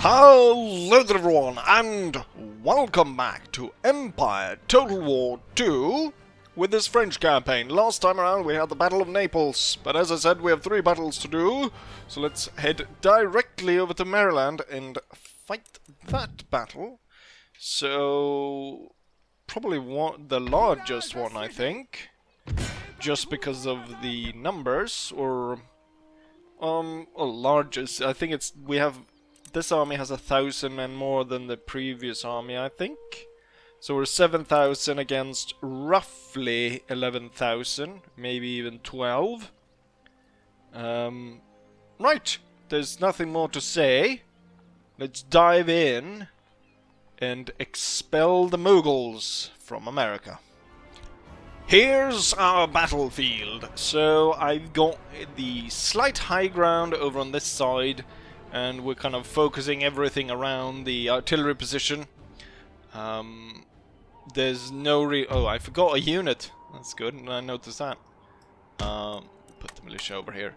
Hello there everyone, and welcome back to Empire Total War 2 with this French campaign. Last time around we had the Battle of Naples, but as I said we have 3 battles to do, so let's head directly over to Maryland and fight that battle. So, probably the largest one, I think, just because of the numbers, or largest. I think it's, this army has 1,000 men more than the previous army, I think. So we're 7,000 against roughly 11,000, maybe even 12. Right, there's nothing more to say. Let's dive in and expel the Mughals from America. Here's our battlefield. So I've got the slight high ground over on this side, and we're kind of focusing everything around the artillery position. There's no oh, I forgot a unit. That's good, I noticed that. Put the militia over here.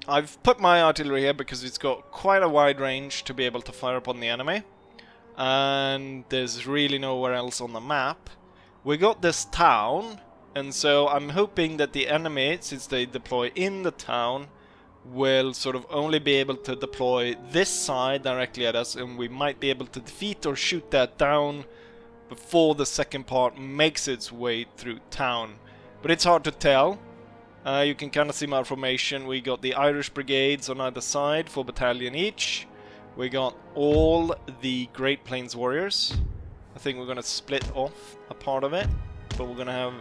I've put my artillery here because it's got quite a wide range to be able to fire upon the enemy. And there's really nowhere else on the map. We got this town, and so I'm hoping that the enemy, since they deploy in the town, will sort of only be able to deploy this side directly at us, and we might be able to defeat or shoot that down before the second part makes its way through town. But it's hard to tell. You can kind of see my formation. We got the Irish brigades on either side, 4 battalion each. We got all the Great Plains warriors. I think we're going to split off a part of it, but we're going to have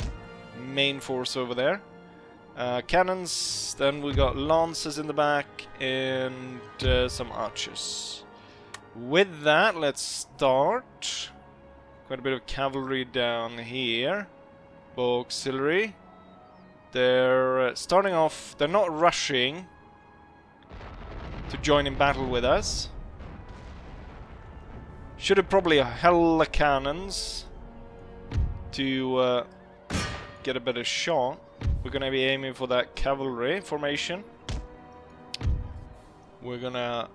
main force over there. Cannons, then we got lances in the back, and some archers. With that, let's start. Quite a bit of cavalry down here. Auxiliary. They're starting off, they're not rushing to join in battle with us. Should have probably held the cannons to get a better shot. We're gonna be aiming for that cavalry formation. We're gonna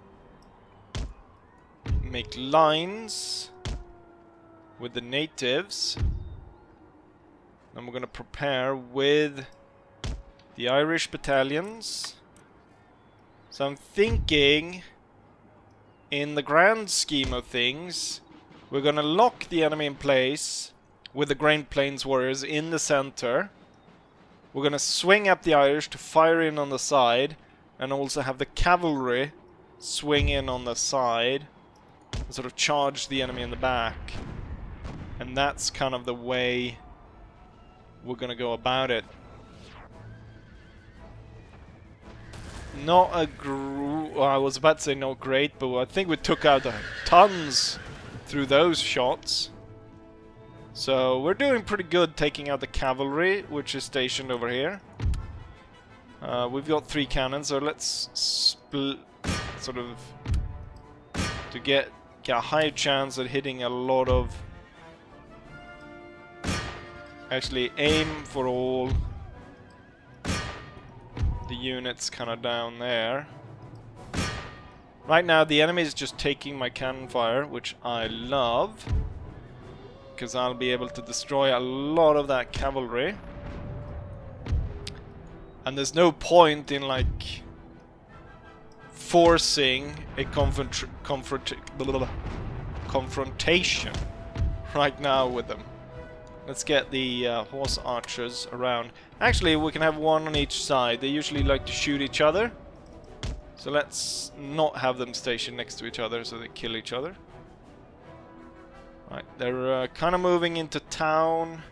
make lines with the natives. And we're gonna prepare with the Irish battalions. So I'm thinking, in the grand scheme of things, we're gonna lock the enemy in place with the Great Plains warriors in the center. We're gonna swing up the Irish to fire in on the side, and also have the cavalry swing in on the side and sort of charge the enemy in the back. And that's kind of the way we're gonna go about it. Not a well, I was about to say not great, but I think we took out tons through those shots. So we're doing pretty good taking out the cavalry, which is stationed over here. We've got 3 cannons, so let's split, sort of, to get a higher chance at hitting a lot of. Actually, aim for all the units kind of down there. Right now, the enemy is just taking my cannon fire, which I love, because I'll be able to destroy a lot of that cavalry. And there's no point in, like, forcing a confrontation right now with them. Let's get the horse archers around. Actually, we can have 1 on each side. They usually like to shoot each other. So let's not have them stationed next to each other so they kill each other. Right, they're kind of moving into town.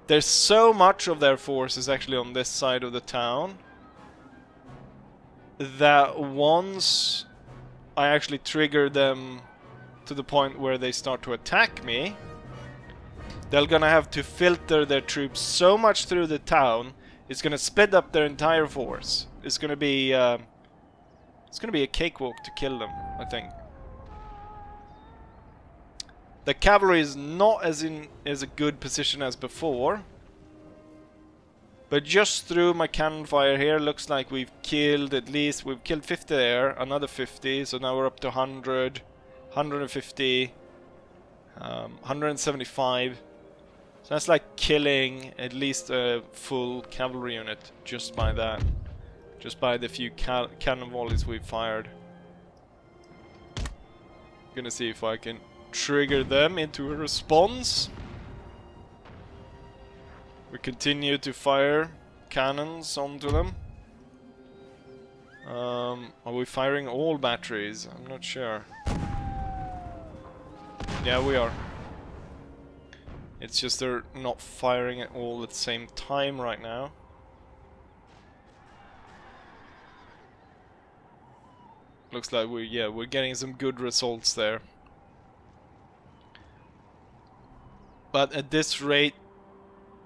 There's so much of their forces actually on this side of the town that once I actually trigger them to the point where they start to attack me, they're gonna have to filter their troops so much through the town, it's gonna split up their entire force. It's gonna be a cakewalk to kill them, I think. The cavalry is not as a good position as before, But just through my cannon fire here, looks like we've killed 50 there, another 50, so now we're up to 100, 150, 175. So that's like killing at least a full cavalry unit just by that. Just by the few cannon volleys we've fired. Gonna see if I can trigger them into a response. We continue to fire cannons onto them. Are we firing all batteries? I'm not sure. Yeah, we are. It's just they're not firing it all at the same time right now. Looks like we're getting some good results there. But at this rate,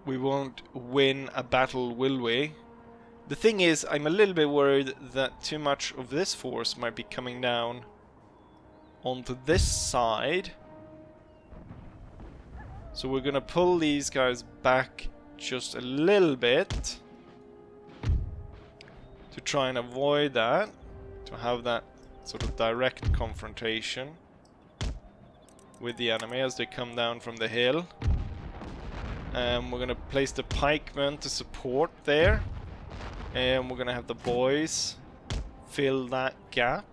we won't win a battle, will we? The thing is, I'm a little bit worried that too much of this force might be coming down onto this side. So we're gonna pull these guys back just a little bit to try and avoid that, to have that sort of direct confrontation with the enemy as they come down from the hill. And we're gonna place the pikemen to support there, and we're gonna have the boys fill that gap.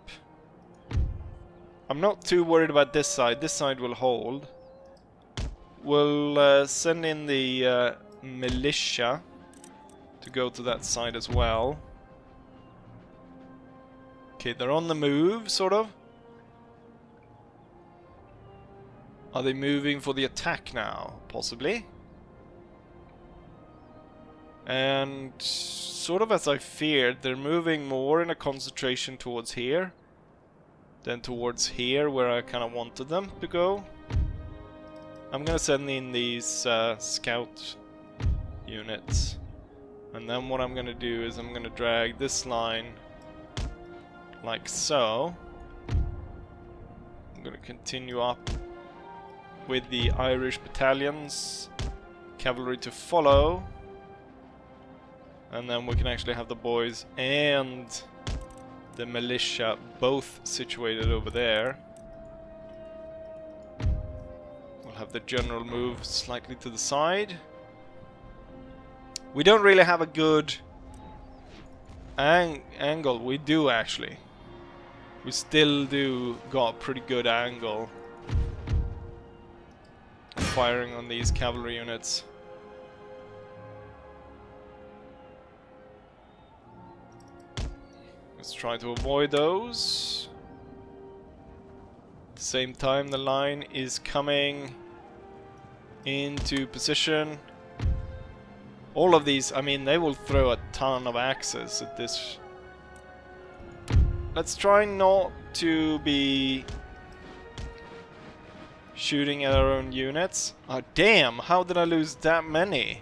I'm not too worried about this side. This side will hold. We'll send in the militia to go to that side as well. Okay, they're on the move, sort of. Are they moving for the attack now? Possibly. And sort of as I feared, they're moving more in a concentration towards here than towards here, where I kind of wanted them to go. I'm gonna send in these scout units, and then what I'm gonna do is I'm gonna drag this line like so. I'm gonna continue up with the Irish battalions, cavalry to follow. And then we can actually have the boys and the militia both situated over there. We'll have the general move slightly to the side. We don't really have a good angle. We do actually. We still do got a pretty good angle firing on these cavalry units. Let's try to avoid those. At the same time, the line is coming into position. All of these, I mean, they will throw a ton of axes at this. Let's try not to be shooting at our own units. Oh, damn, how did I lose that many?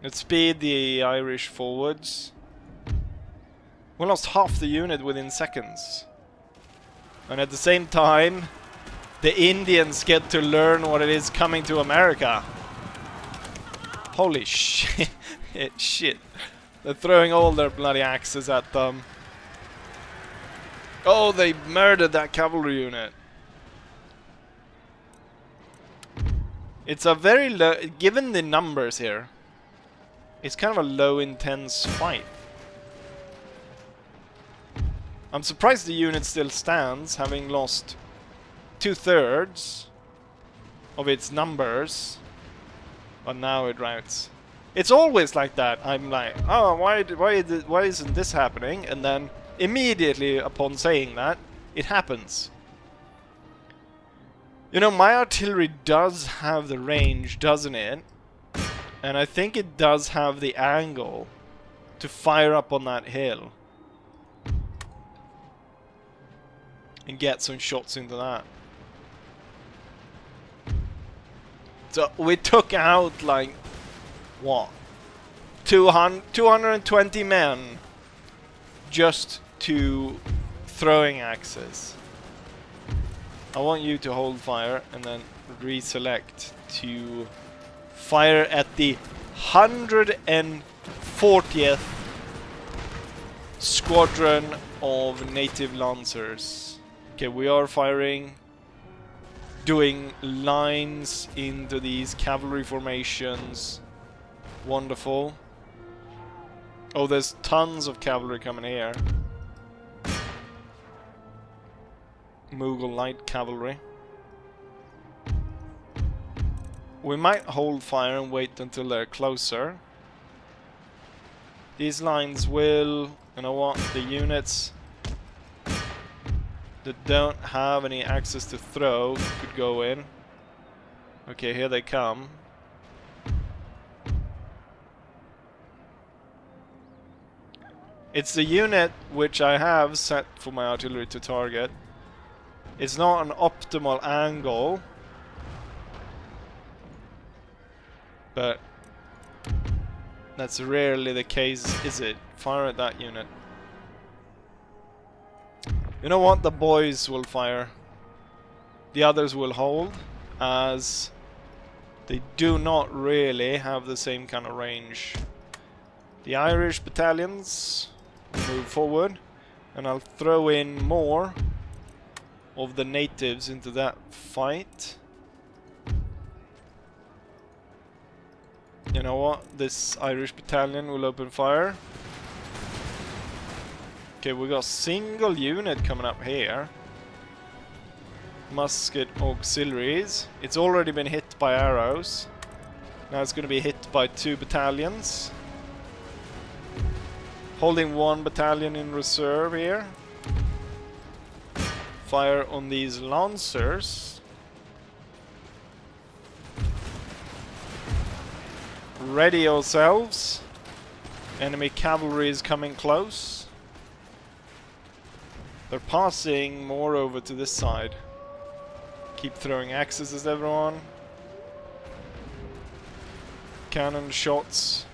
Let's speed the Irish forwards. We lost half the unit within seconds. And at the same time, the Indians get to learn what it is coming to America. Holy shit. Shit. They're throwing all their bloody axes at them. Oh, they murdered that cavalry unit. It's a very low, given the numbers here, it's kind of a low intense fight. I'm surprised the unit still stands, having lost 2/3 of its numbers. But now it routs. It's always like that. I'm like, oh, why isn't this happening? And then immediately upon saying that, it happens. You know, my artillery does have the range, doesn't it? And I think it does have the angle to fire up on that hill and get some shots into that. So we took out like, what? 220 men just to throwing axes. I want you to hold fire and then reselect to fire at the 140th Squadron of Native Lancers. Okay, we are firing, doing lines into these cavalry formations. Wonderful. Oh, there's tons of cavalry coming here. Mughal light cavalry. We might hold fire and wait until they're closer. These lines will, you know what, the units that don't have any access to throw could go in. Okay, here they come. It's the unit which I have set for my artillery to target. It's not an optimal angle, but that's rarely the case, is it? Fire at that unit. You know what? The boys will fire. The others will hold, as they do not really have the same kind of range. The Irish battalions move forward, and I'll throw in more of the natives into that fight. You know what? This Irish battalion will open fire. Okay, we got a single unit coming up here. Musket auxiliaries. It's already been hit by arrows. Now it's going to be hit by 2 battalions. Holding 1 battalion in reserve here. Fire on these lancers. Ready yourselves. Enemy cavalry is coming close. They're passing more over to this side. Keep throwing axes, everyone. Cannon shots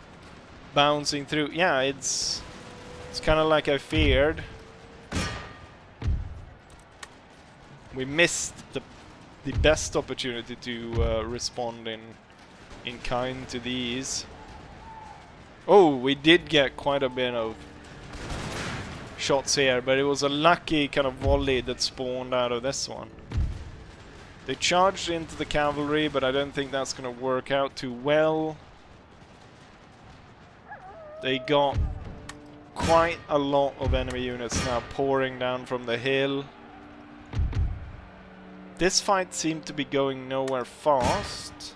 bouncing through. Yeah, it's kind of like I feared. We missed the best opportunity to respond in kind to these. Oh, we did get quite a bit of shots here, but it was a lucky kind of volley that spawned out of this one. They charged into the cavalry, but I don't think that's going to work out too well. They got quite a lot of enemy units now pouring down from the hill. This fight seemed to be going nowhere fast.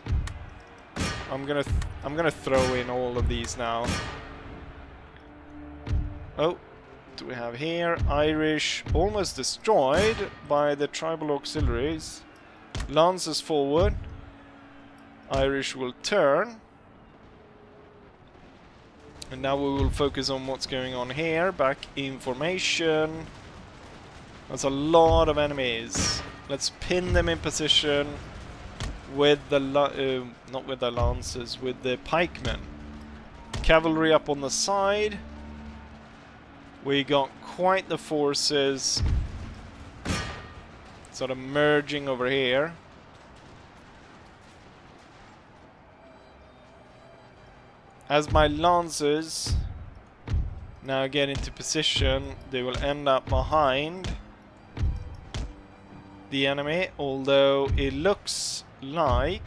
I'm gonna throw in all of these now. Oh, do we have here? Irish almost destroyed by the tribal auxiliaries. Lancers forward. Irish will turn. And now we will focus on what's going on here. Back in formation. That's a lot of enemies. Let's pin them in position with the not with the lancers, with the pikemen. Cavalry up on the side. We got quite the forces sort of merging over here. As my lancers now get into position, they will end up behind the enemy, although it looks like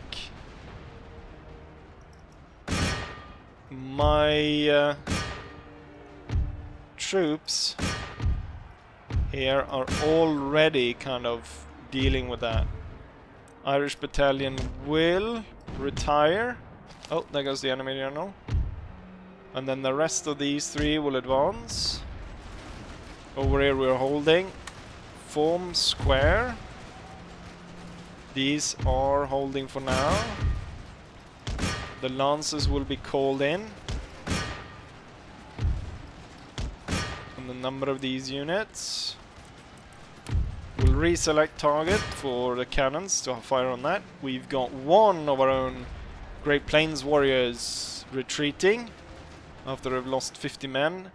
my troops here are already kind of dealing with that. Irish battalion will retire. Oh, there goes the enemy general. And then the rest of these 3 will advance. Over here we're holding. Form square. These are holding for now. The lancers will be called in. And the number of these units. We'll reselect target for the cannons to fire on that. We've got 1 of our own Great Plains warriors retreating after they've lost 50 men.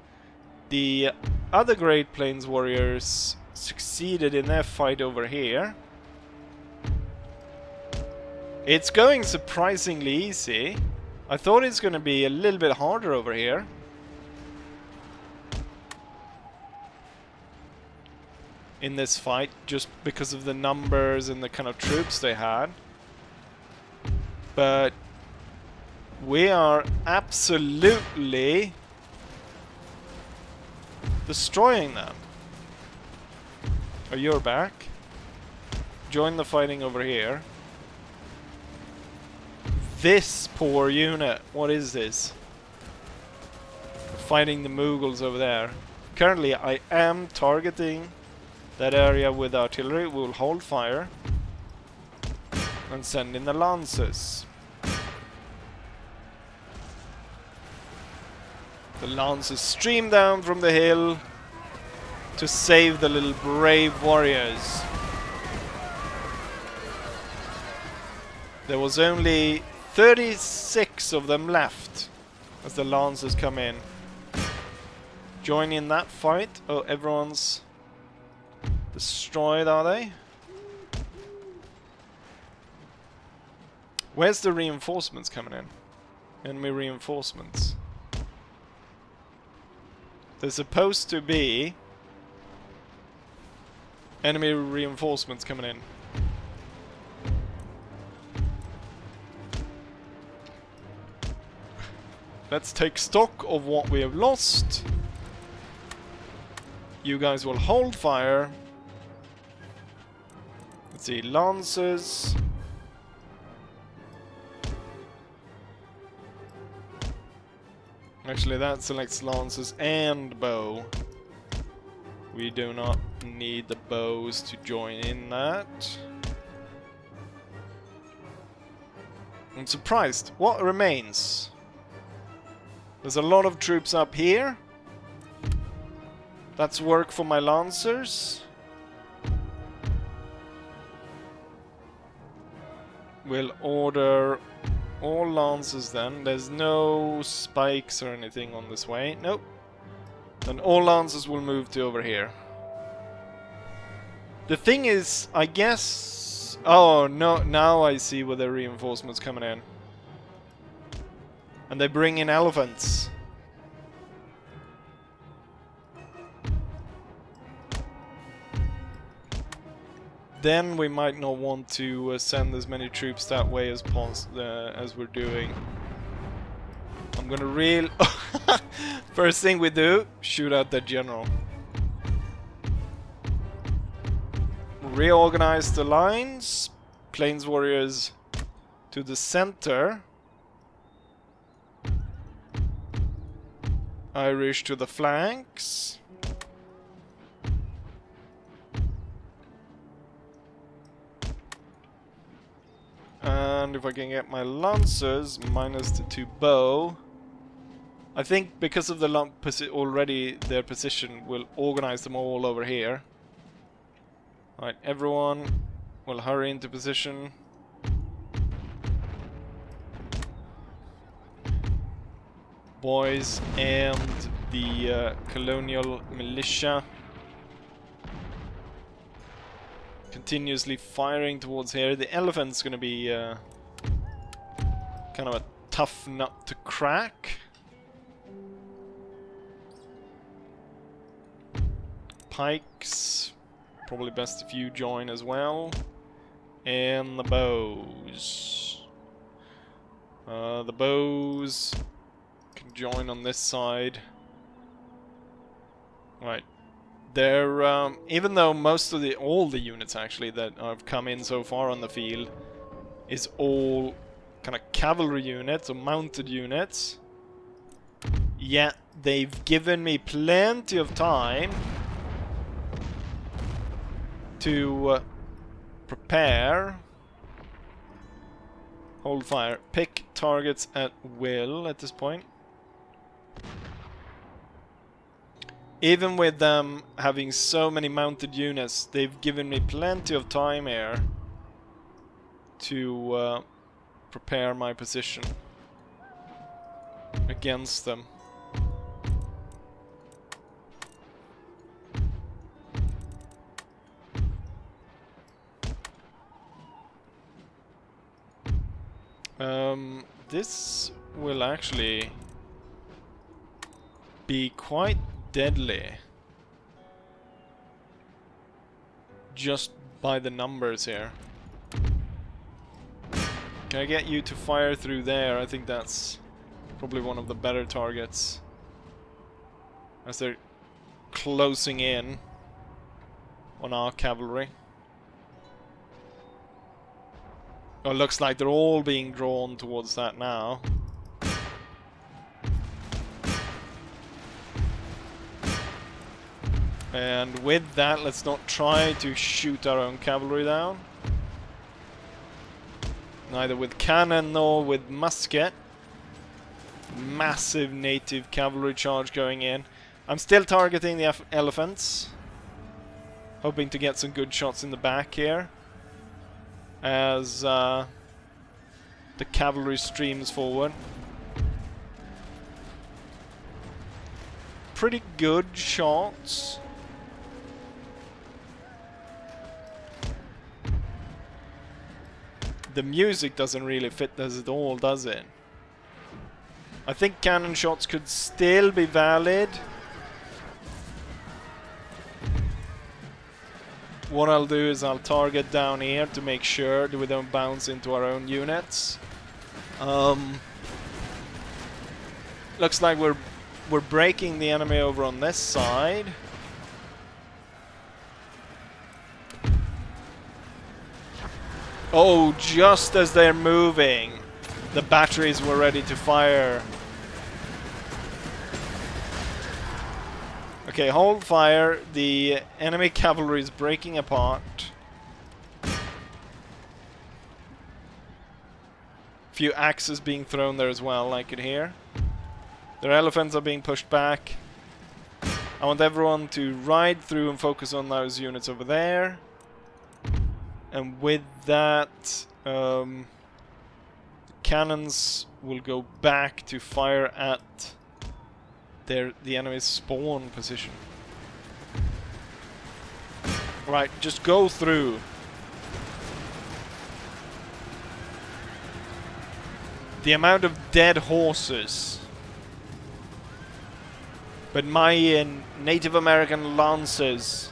The other Great Plains warriors succeeded in their fight over here. It's going surprisingly easy. I thought it's going to be a little bit harder over here. In this fight, just because of the numbers and the kind of troops they had. But we are absolutely destroying them. Oh, you're back. Join the fighting over here. This poor unit. What is this? Fighting the Mughals over there. Currently, I am targeting that area with artillery. We'll hold fire and send in the lances. The lances stream down from the hill to save the little brave warriors. There was only 36 of them left as the lancers come in. Join in that fight. Oh, everyone's destroyed, are they? Where's the reinforcements coming in? Enemy reinforcements. There's supposed to be enemy reinforcements coming in. Let's take stock of what we have lost. You guys will hold fire. Let's see, lancers. Actually, that selects lancers and bow. We do not need the bows to join in that. I'm surprised. What remains? There's a lot of troops up here. That's work for my lancers. We'll order all lancers then. There's no spikes or anything on this way. Nope. Then all lancers will move to over here. The thing is, I guess... Oh, no, now I see where the reinforcements coming in. And they bring in elephants. Then we might not want to send as many troops that way as we're doing. I'm gonna First thing we do, shoot out the general. Reorganize the lines. Plains warriors to the center. Irish to the flanks. And if I can get my lancers minus the 2 bow, I think because of the already their position, we'll organize them all over here. Alright, everyone will hurry into position. Boys and the colonial militia continuously firing towards here. The elephant's gonna be kind of a tough nut to crack. Pikes, probably best if you join as well. And the bows. The bows can join on this side. Right. They're even though most of all the units actually that have come in so far on the field is all kind of cavalry units or mounted units, yet they've given me plenty of time to prepare. Hold fire. Pick targets at will at this point. Even with them having so many mounted units, they've given me plenty of time here to prepare my position against them. This will actually be quite deadly. Just by the numbers here. Can I get you to fire through there? I think that's probably one of the better targets. As they're closing in on our cavalry. Oh, it looks like they're all being drawn towards that now. And with that, let's not try to shoot our own cavalry down. Neither with cannon nor with musket. Massive native cavalry charge going in. I'm still targeting the elephants. Hoping to get some good shots in the back here. As the cavalry streams forward. Pretty good shots. The music doesn't really fit this at all, does it? I think cannon shots could still be valid. What I'll do is I'll target down here to make sure that we don't bounce into our own units. Looks like we're breaking the enemy over on this side. Oh, just as they're moving, the batteries were ready to fire. Okay, hold fire. The enemy cavalry is breaking apart. Few axes being thrown there as well, I could hear. Their elephants are being pushed back. I want everyone to ride through and focus on those units over there. And with that, cannons will go back to fire at the enemy's spawn position. Right, just go through. The amount of dead horses. But my Native American lancers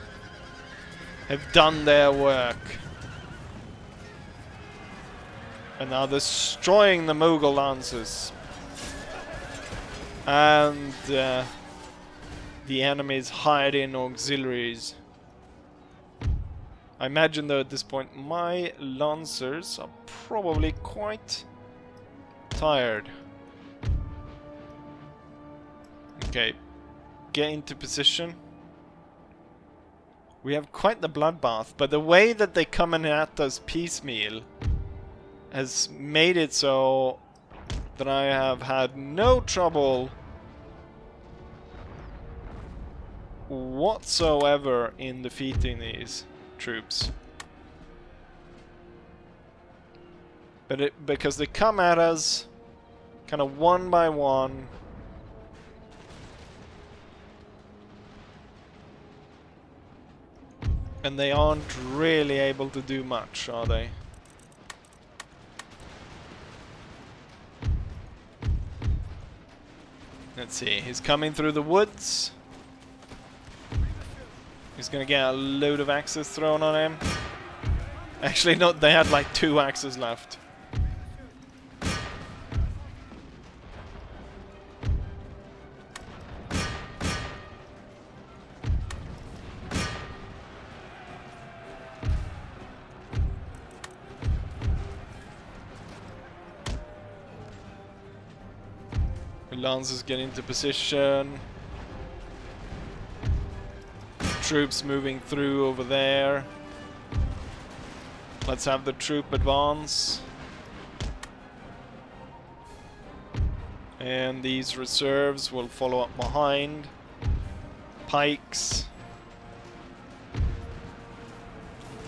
have done their work. And now destroying the Mughal lancers. And the enemy's hired-in auxiliaries. I imagine though at this point my lancers are probably quite tired. Okay, get into position. We have quite the bloodbath, but the way that they come in at us piecemeal has made it so that I have had no trouble whatsoever in defeating these troops. But because they come at us kind of one by one. And they aren't really able to do much, are they? Let's see, he's coming through the woods. He's gonna get a load of axes thrown on him. Actually, no, they had like 2 axes left. Lancers get into position. Troops moving through over there. Let's have the troop advance. And these reserves will follow up behind. Pikes.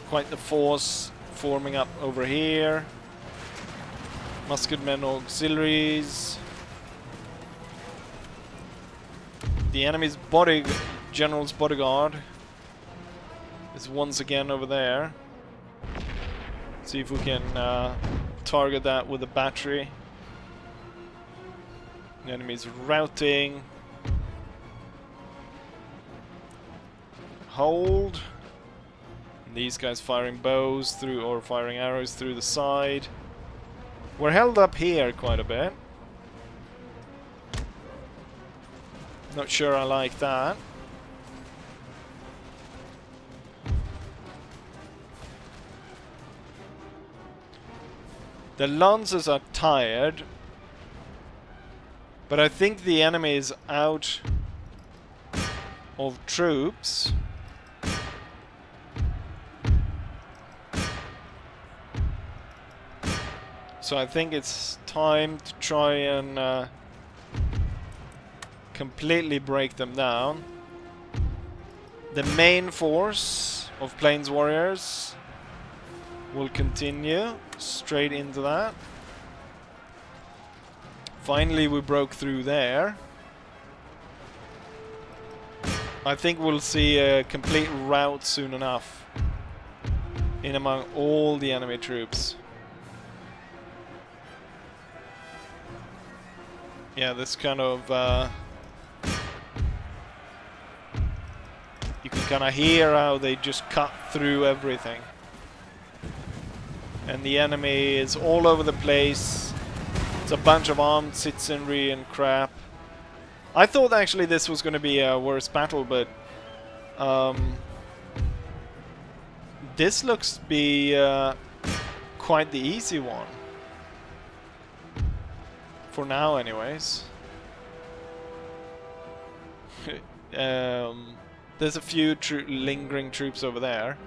Quite the force forming up over here. Musketmen auxiliaries. The enemy's general's bodyguard is once again over there. See if we can target that with a battery. The enemy's routing. Hold. And these guys firing bows through, or firing arrows through the side. We're held up here quite a bit. Not sure I like that. The Lancers are tired, but I think the enemy is out of troops. So I think it's time to try and completely break them down. The main force of Plains Warriors will continue straight into that. Finally we broke through there. I think we'll see a complete rout soon enough in among all the enemy troops. Yeah, this kind of you can kind of hear how they just cut through everything. And the enemy is all over the place. It's a bunch of armed citizenry and crap. I thought actually this was going to be a worse battle, but this looks to be quite the easy one. For now, anyways. There's a few lingering troops over there.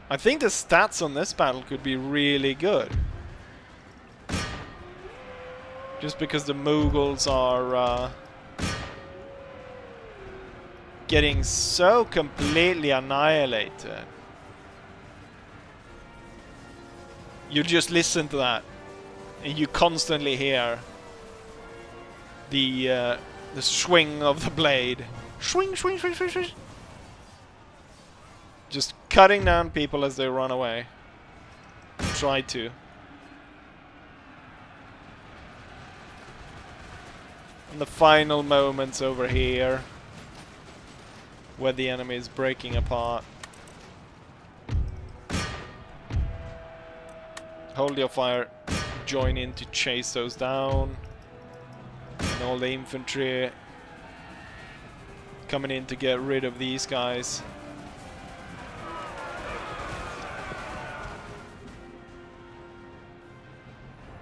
I think the stats on this battle could be really good. Just because the Mughals are getting so completely annihilated. You just listen to that, and you constantly hear the swing of the blade. Swing, swing, swing, swing, swing. Just cutting down people as they run away. Try to. And the final moments over here, where the enemy is breaking apart. Hold your fire, join in to chase those down. And all the infantry coming in to get rid of these guys.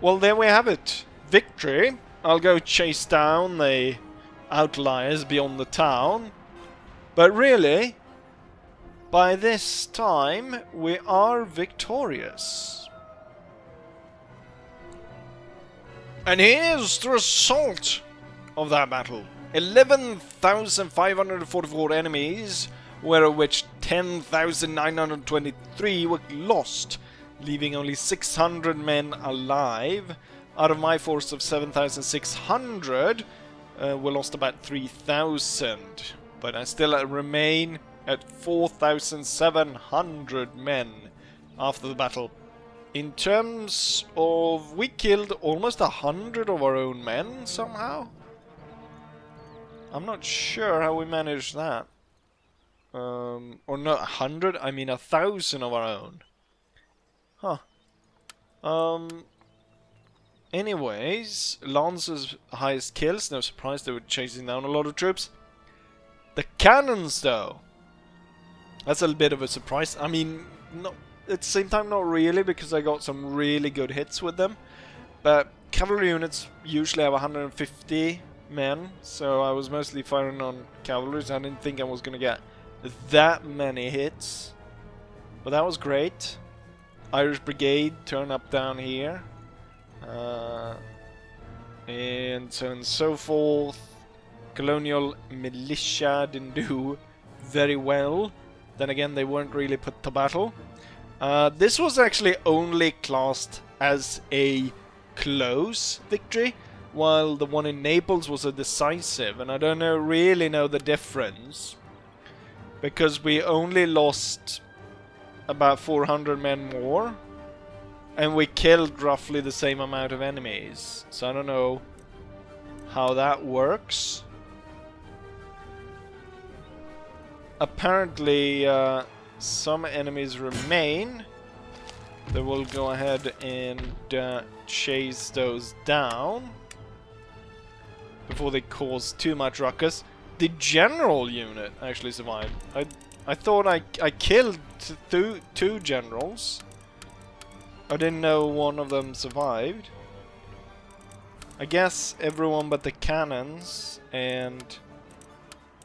Well, there we have it. Victory. I'll go chase down the outliers beyond the town. But really, by this time, we are victorious. And here's the result of that battle. 11,544 enemies, of which 10,923 were lost, leaving only 600 men alive. Out of my force of 7,600, we lost about 3,000. But I still remain at 4,700 men after the battle. In terms of... we killed almost 100 of our own men somehow. I'm not sure how we managed that. Or not 100, I mean 1,000 of our own. Huh. Anyways, Lance's highest kills. No surprise, they were chasing down a lot of troops. The cannons, though. That's a bit of a surprise. I mean, not, at the same time, not really, because I got some really good hits with them. But cavalry units usually have 150 men, so I was mostly firing on cavalry. I didn't think I was going to get that many hits. But that was great. Irish Brigade turn up down here. And so on and so forth. Colonial Militia didn't do very well. Then again, they weren't really put to battle. This was actually only classed as a close victory, while the one in Naples was a decisive, and I don't really know the difference, because we only lost about 400 men more And we killed roughly the same amount of enemies. So I don't know how that works. Apparently, some enemies remain. They will go ahead and chase those down before they cause too much ruckus. The general unit actually survived. I thought I killed two generals. I didn't know one of them survived. I guess everyone but the cannons and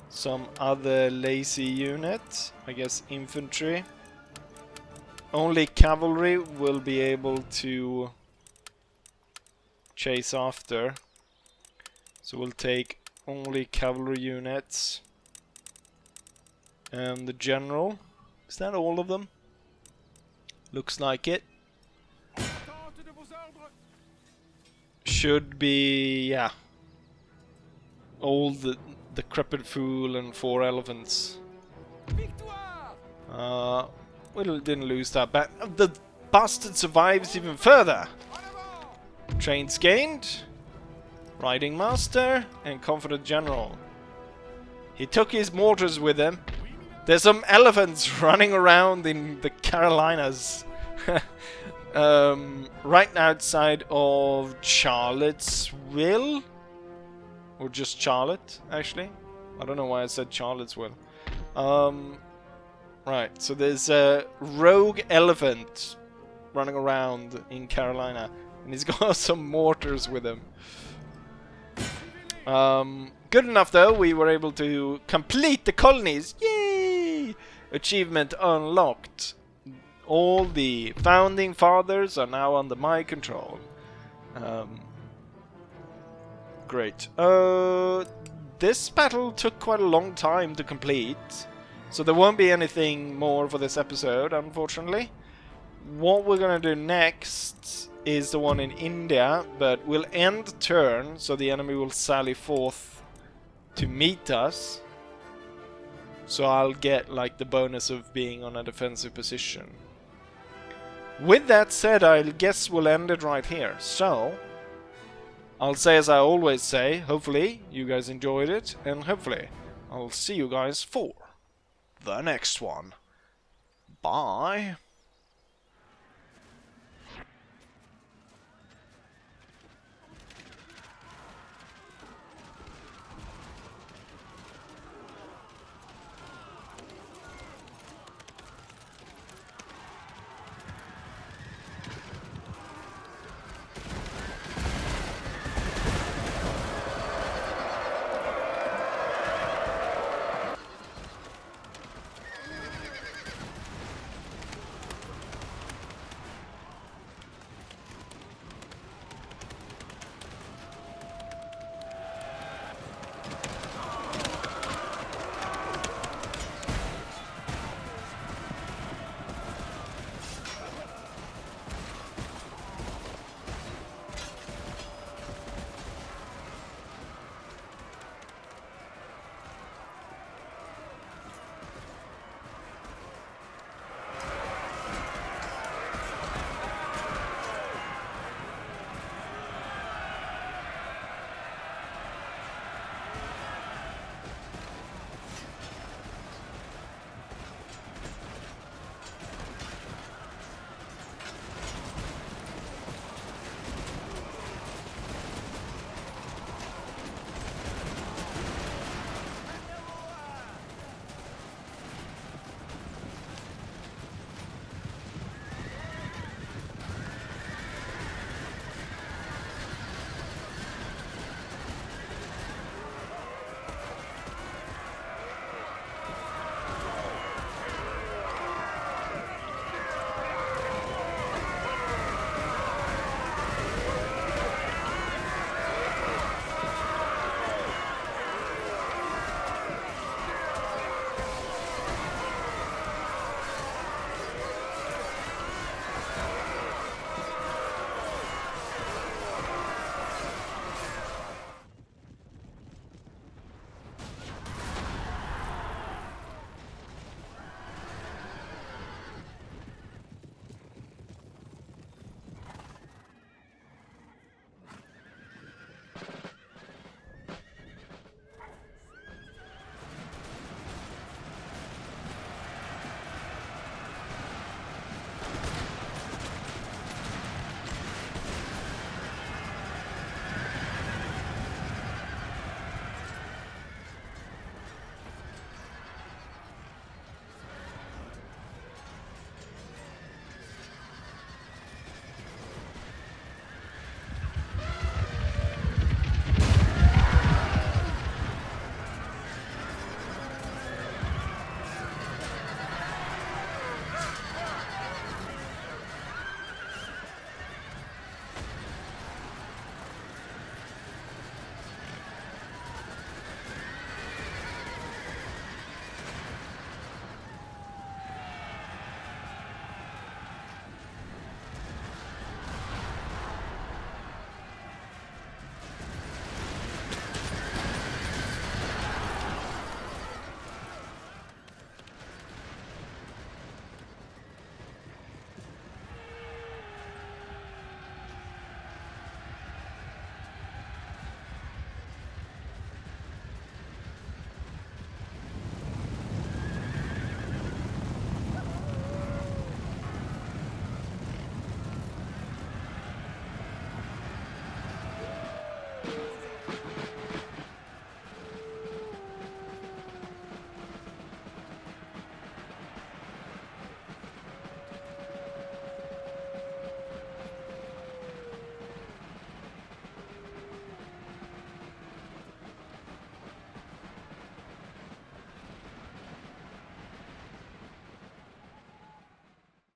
some other lazy unit. I guess infantry. Only cavalry will be able to chase after. So we'll take only cavalry units. And the general. Is that all of them? Looks like it. Should be, yeah. All the decrepit fool and 4 elephants. We didn't lose that bad. The bastard survives even further. Trains gained. Riding master and confident general. He took his mortars with him. There's some elephants running around in the Carolinas. Right outside of Charlottesville. Or just Charlotte, actually. I don't know why I said Charlottesville. Right, so there's a rogue elephant running around in Carolina. And he's got some mortars with him. Good enough though, we were able to complete the colonies. Yay! Achievement unlocked. All the founding fathers are now under my control. Great. This battle took quite a long time to complete. So there won't be anything more for this episode, unfortunately. What we're gonna do next is the one in India, but we'll end turn, so the enemy will sally forth to meet us. So I'll get like the bonus of being on a defensive position. With that said, I guess we'll end it right here. So I'll say as I always say, hopefully you guys enjoyed it, and hopefully I'll see you guys for the next one. Bye.